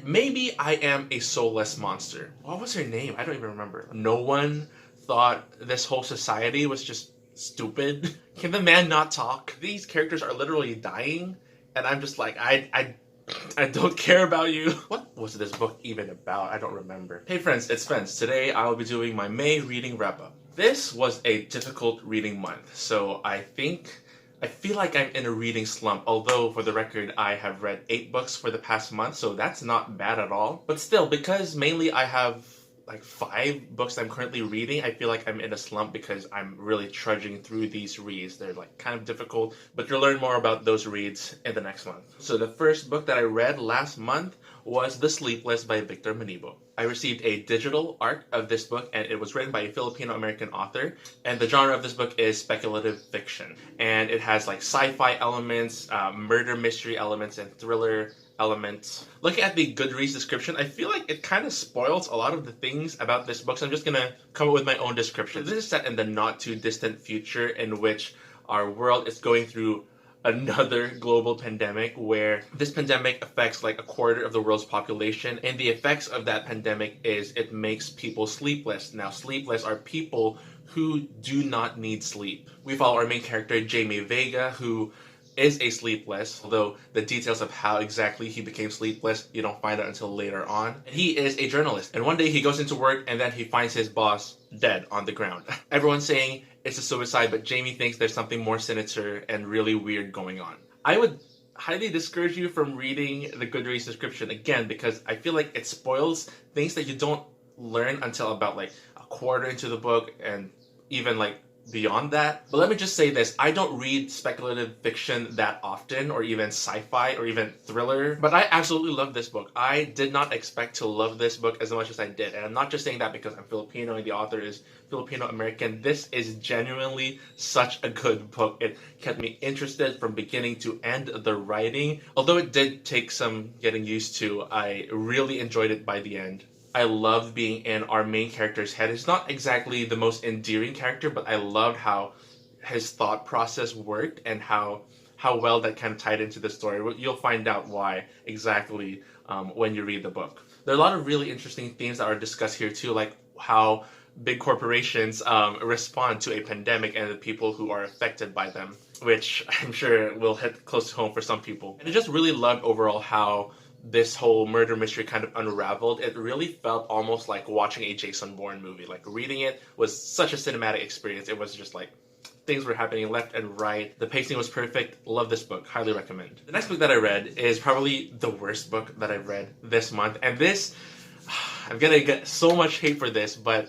Maybe I am a soulless monster. What was her name? I don't even remember. No one thought this whole society was just stupid. Can the man not talk? These characters are literally dying, and I'm just like, I don't care about you. What was this book even about? I don't remember. Hey friends, it's Spence. Today I will be doing my May reading wrap-up. This was a difficult reading month, so I feel like I'm in a reading slump, although for the record I have read 8 books for the past month, so that's not bad at all. But still, because mainly I have like 5 books I'm currently reading, I feel like I'm in a slump because I'm really trudging through these reads. They're like kind of difficult, but you'll learn more about those reads in the next month. So the first book that I read last month was The Sleepless by Victor Manibo. I received a digital art of this book, and it was written by a Filipino-American author, and the genre of this book is speculative fiction. And it has like sci-fi elements, murder mystery elements, and thriller elements. Looking at the Goodreads description, I feel like it kind of spoils a lot of the things about this book, so I'm just gonna come up with my own description. This is set in the not too distant future in which our world is going through another global pandemic, where this pandemic affects like a quarter of the world's population, and the effects of that pandemic is it makes people sleepless. Now, sleepless are people who do not need sleep. We follow our main character, Jamie Vega, who is a sleepless, although the details of how exactly he became sleepless, you don't find out until later on. He is a journalist, and one day he goes into work and then he finds his boss dead on the ground. Everyone's saying it's a suicide, but Jamie thinks there's something more sinister and really weird going on. I would highly discourage you from reading the Goodreads description again, because I feel like it spoils things that you don't learn until about like a quarter into the book, and even like beyond that. But let me just say this, I don't read speculative fiction that often, or even sci-fi, or even thriller, but I absolutely love this book. I did not expect to love this book as much as I did, and I'm not just saying that because I'm Filipino and the author is Filipino-American. This is genuinely such a good book. It kept me interested from beginning to end. The writing, although it did take some getting used to, I really enjoyed it by the end. I loved being in our main character's head. He's not exactly the most endearing character, but I loved how his thought process worked and how well that kind of tied into the story. You'll find out why exactly when you read the book. There are a lot of really interesting themes that are discussed here too, like how big corporations respond to a pandemic and the people who are affected by them, which I'm sure will hit close to home for some people. And I just really loved overall how this whole murder mystery kind of unraveled. It really felt almost like watching a Jason Bourne movie. Like, reading it was such a cinematic experience. It was just like things were happening left and right. The pacing was perfect. Love this book. Highly recommend. The next book that I read is probably the worst book that I've read this month. And this, I'm gonna get so much hate for this, but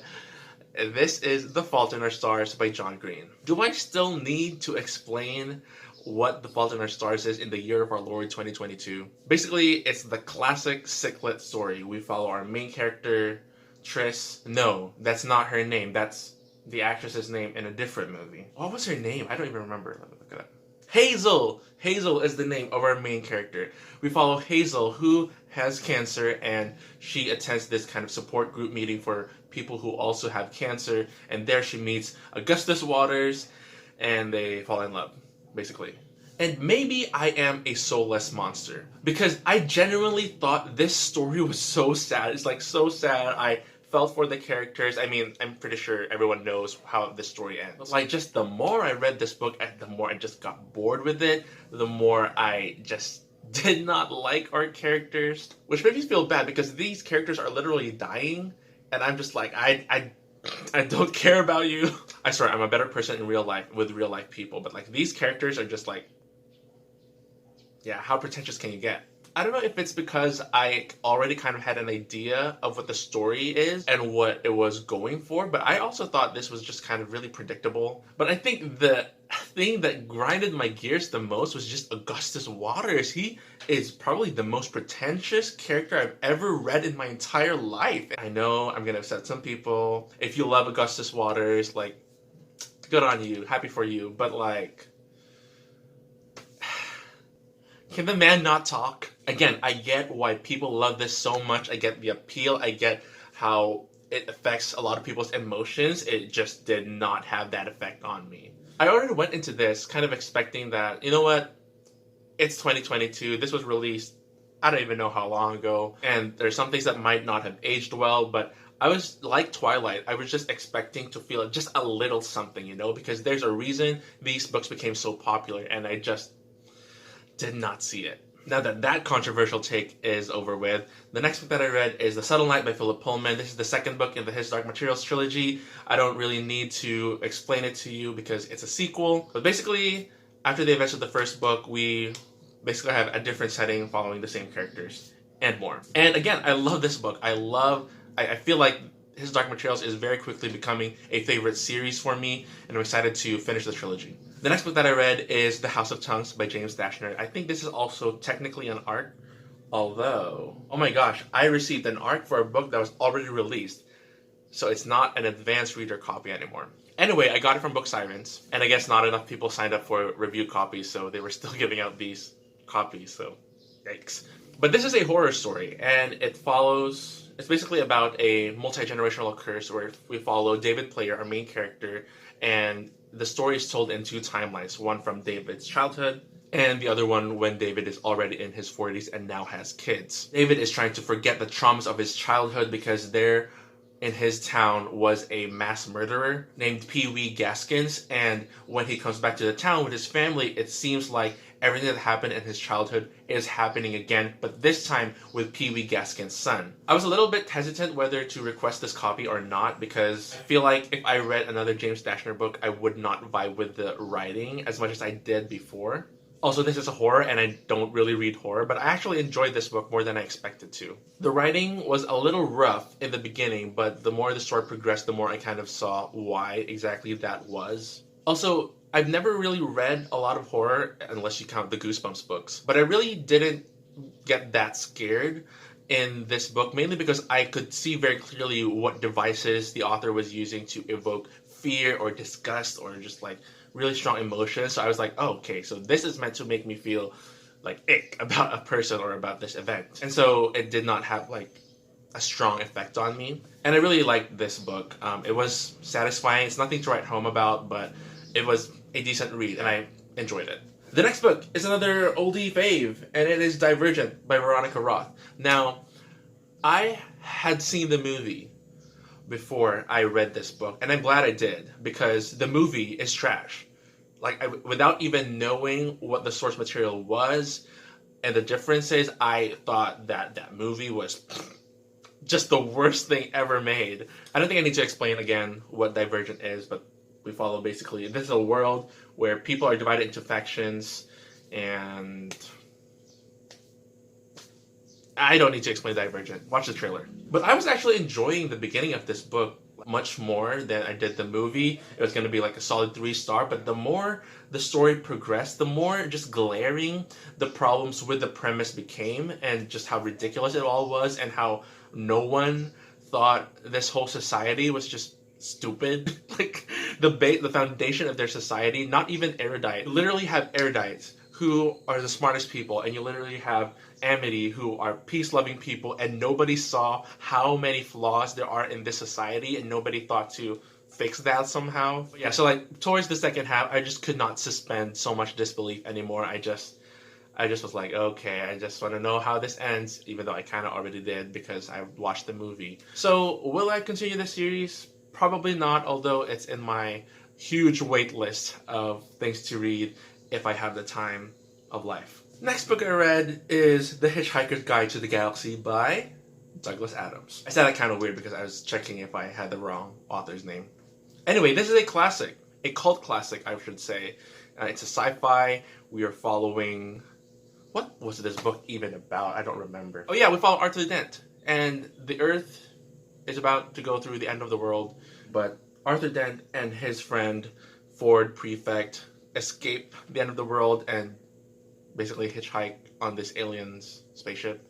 this is The Fault in Our Stars by John Green. Do I still need to explain what The Fault in Our Stars is in the year of our Lord 2022? Basically, it's the classic ciclet story. We follow our main character, Triss. No, that's not her name. That's the actress's name in a different movie. What was her name? I don't even remember. Let me look it up. Hazel! Hazel is the name of our main character. We follow Hazel, who has cancer, and she attends this kind of support group meeting for people who also have cancer, and there she meets Augustus Waters, and they fall in love, basically. And maybe I am a soulless monster, because I genuinely thought this story was so sad. It's like so sad. I felt for the characters. I mean, I'm pretty sure everyone knows how this story ends. But like, just the more I read this book, the more I just got bored with it, the more I just did not like our characters, which made me feel bad because these characters are literally dying, and I'm just like, I don't care about you. I swear, I'm a better person in real life with real life people, but like, these characters are just like, yeah, how pretentious can you get? I don't know if it's because I already kind of had an idea of what the story is and what it was going for, but I also thought this was just kind of really predictable. But I think the thing that grinded my gears the most was just Augustus Waters. He is probably the most pretentious character I've ever read in my entire life. I know I'm gonna upset some people. If you love Augustus Waters, like, good on you, happy for you, but like, can the man not talk? Again, I get why people love this so much. I get the appeal. I get how it affects a lot of people's emotions. It just did not have that effect on me. I already went into this kind of expecting that, you know what, it's 2022. This was released, I don't even know how long ago. And there's some things that might not have aged well, but I was like Twilight. I was just expecting to feel just a little something, you know, because there's a reason these books became so popular, and I just did not see it. Now that that controversial take is over with, the next book that I read is The Subtle Night by Philip Pullman. This is the second book in the His Dark Materials trilogy. I don't really need to explain it to you because it's a sequel. But basically, after the events of the first book, we basically have a different setting following the same characters and more. And again, I love this book. I feel like His Dark Materials is very quickly becoming a favorite series for me, and I'm excited to finish the trilogy. The next book that I read is The House of Tongues by James Dashner. I think this is also technically an ARC, although, oh my gosh, I received an ARC for a book that was already released, so it's not an advanced reader copy anymore. Anyway, I got it from Book Sirens, and I guess not enough people signed up for review copies, so they were still giving out these copies, so yikes. But this is a horror story, and it's basically about a multi-generational curse where we follow David Player, our main character, and the story is told in two timelines, one from David's childhood and the other one when David is already in his 40s and now has kids. David is trying to forget the traumas of his childhood because there in his town was a mass murderer named Pee Wee Gaskins, and when he comes back to the town with his family, it seems like everything that happened in his childhood is happening again, but this time with Pee Wee Gaskins' son. I was a little bit hesitant whether to request this copy or not because I feel like if I read another James Dashner book, I would not vibe with the writing as much as I did before. Also, this is a horror, and I don't really read horror, but I actually enjoyed this book more than I expected to. The writing was a little rough in the beginning, but the more the story progressed, the more I kind of saw why exactly that was. Also, I've never really read a lot of horror, unless you count the Goosebumps books, but I really didn't get that scared in this book, mainly because I could see very clearly what devices the author was using to evoke fear or disgust or just like really strong emotions. So I was like, oh, okay, so this is meant to make me feel like ick about a person or about this event. And so it did not have like a strong effect on me. And I really liked this book. It was satisfying. It's nothing to write home about, but it was a decent read and I enjoyed it. The next book is another oldie fave, and it is Divergent by Veronica Roth. Now, I had seen the movie before I read this book, and I'm glad I did, because the movie is trash. Like, without even knowing what the source material was and the differences, I thought that that movie was just the worst thing ever made. I don't think I need to explain again what Divergent is, but we follow basically, this is a world where people are divided into factions, and I don't need to explain Divergent. Watch the trailer. But I was actually enjoying the beginning of this book much more than I did the movie. It was going to be like a solid 3-star, but the more the story progressed, the more just glaring the problems with the premise became, and just how ridiculous it all was, and how no one thought this whole society was just stupid. Like, the foundation of their society, not even erudite. You literally have erudites who are the smartest people, and you literally have Amity, who are peace-loving people, and nobody saw how many flaws there are in this society, and nobody thought to fix that somehow. But yeah, so like towards the second half, I just could not suspend so much disbelief anymore. I just was like, okay, I just want to know how this ends, even though I kind of already did because I watched the movie. So will I continue the series? Probably not, although it's in my huge wait list of things to read if I have the time of life. Next book I read is The Hitchhiker's Guide to the Galaxy by Douglas Adams. I said that kind of weird because I was checking if I had the wrong author's name. Anyway, this is a classic, a cult classic, I should say. It's a sci-fi. We are following... What was this book even about? I don't remember. Oh yeah, we follow Arthur Dent. And the Earth is about to go through the end of the world, but Arthur Dent and his friend Ford Prefect escape the end of the world and basically hitchhike on this alien's spaceship.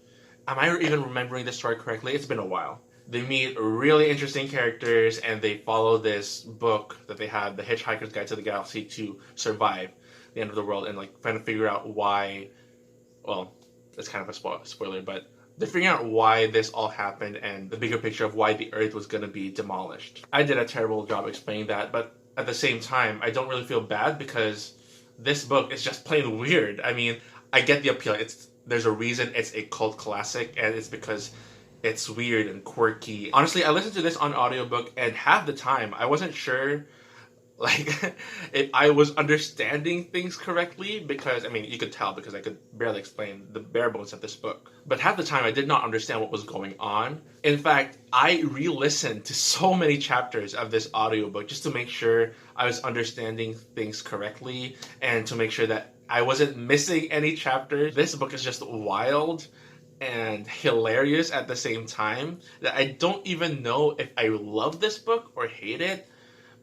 Am I even remembering this story correctly? It's been a while. They meet really interesting characters, and they follow this book that they have, The Hitchhiker's Guide to the Galaxy, to survive the end of the world and like trying to figure out why. Well, it's kind of a spoiler, but they're figuring out why this all happened and the bigger picture of why the Earth was going to be demolished. I did a terrible job explaining that, but at the same time, I don't really feel bad because this book is just plain weird. I mean, I get the appeal. It's there's a reason it's a cult classic, and it's because it's weird and quirky. Honestly, I listened to this on audiobook, and half the time I wasn't sure like if I was understanding things correctly, because I mean you could tell because I could barely explain the bare bones of this book. But half the time I did not understand what was going on. In fact, I re-listened to so many chapters of this audiobook just to make sure I was understanding things correctly and to make sure that I wasn't missing any chapters. This book is just wild and hilarious at the same time that I don't even know if I love this book or hate it,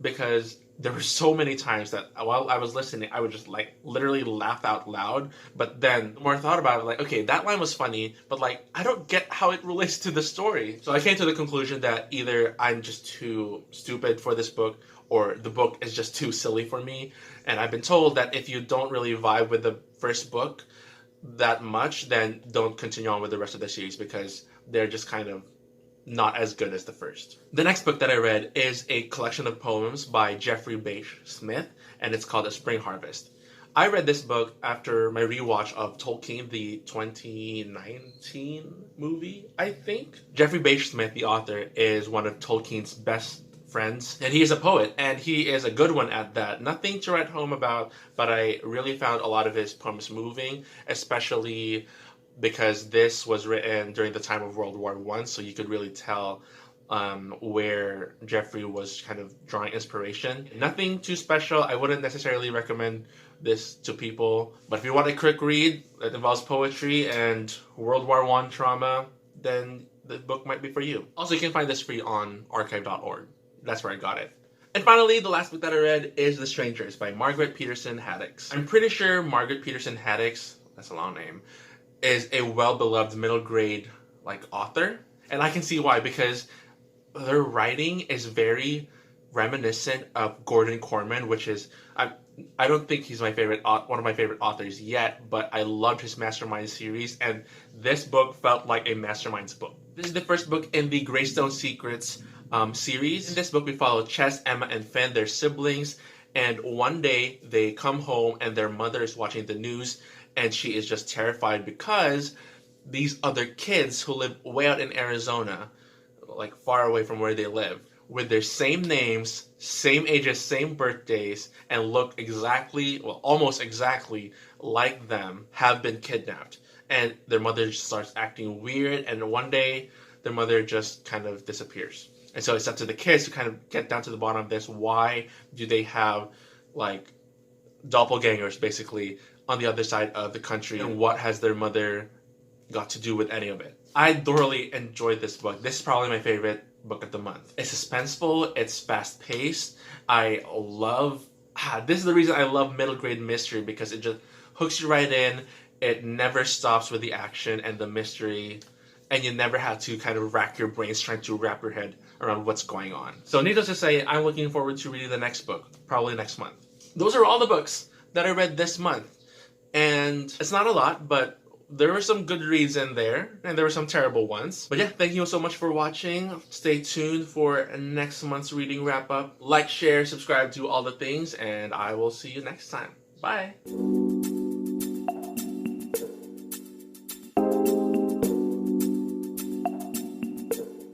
because there were so many times that while I was listening, I would just like literally laugh out loud. But then the more I thought about it, like, okay, that line was funny, but like, I don't get how it relates to the story. So I came to the conclusion that either I'm just too stupid for this book, or the book is just too silly for me. And I've been told that if you don't really vibe with the first book that much, then don't continue on with the rest of the series, because they're just kind of not as good as the first. The next book that I read is a collection of poems by Jeffrey Bache Smith, and it's called A Spring Harvest. I read this book after my rewatch of Tolkien, the 2019 movie, I think. Jeffrey Bache Smith, the author, is one of Tolkien's best friends, and he is a poet, and he is a good one at that. Nothing to write home about, but I really found a lot of his poems moving, especially because this was written during the time of World War I, so you could really tell where Jeffrey was kind of drawing inspiration. Nothing too special. I wouldn't necessarily recommend this to people, but if you want a quick read that involves poetry and World War I trauma, then the book might be for you. Also, you can find this free on archive.org. That's where I got it. And finally, the last book that I read is The Strangers by Margaret Peterson Haddix. I'm pretty sure Margaret Peterson Haddix, that's a long name, is a well-beloved middle grade like author, and I can see why, because their writing is very reminiscent of Gordon Corman, which is I don't think he's my favorite one of my favorite authors yet, but I loved his Mastermind series, and this book felt like a Masterminds book. This is the first book in the Greystone Secrets series. In this book, we follow Chess, Emma, and Finn, their siblings, and one day they come home and their mother is watching the news, and she is just terrified because these other kids who live way out in Arizona, like far away from where they live, with their same names, same ages, same birthdays, and look exactly, well, almost exactly like them, have been kidnapped. And their mother just starts acting weird, and one day their mother just kind of disappears. And so it's up to the kids to kind of get down to the bottom of this. Why do they have like doppelgangers basically on the other side of the country, and what has their mother got to do with any of it? I thoroughly enjoyed this book. This is probably my favorite book of the month. It's suspenseful, it's fast-paced. I love, this is the reason I love middle grade mystery, because it just hooks you right in. It never stops with the action and the mystery, and you never have to kind of rack your brains trying to wrap your head around what's going on. So needless to say, I'm looking forward to reading the next book, probably next month. Those are all the books that I read this month. And it's not a lot, but there were some good reads in there, and there were some terrible ones. But yeah, thank you so much for watching. Stay tuned for next month's reading wrap-up. Like, share, subscribe, do all the things, and I will see you next time. Bye!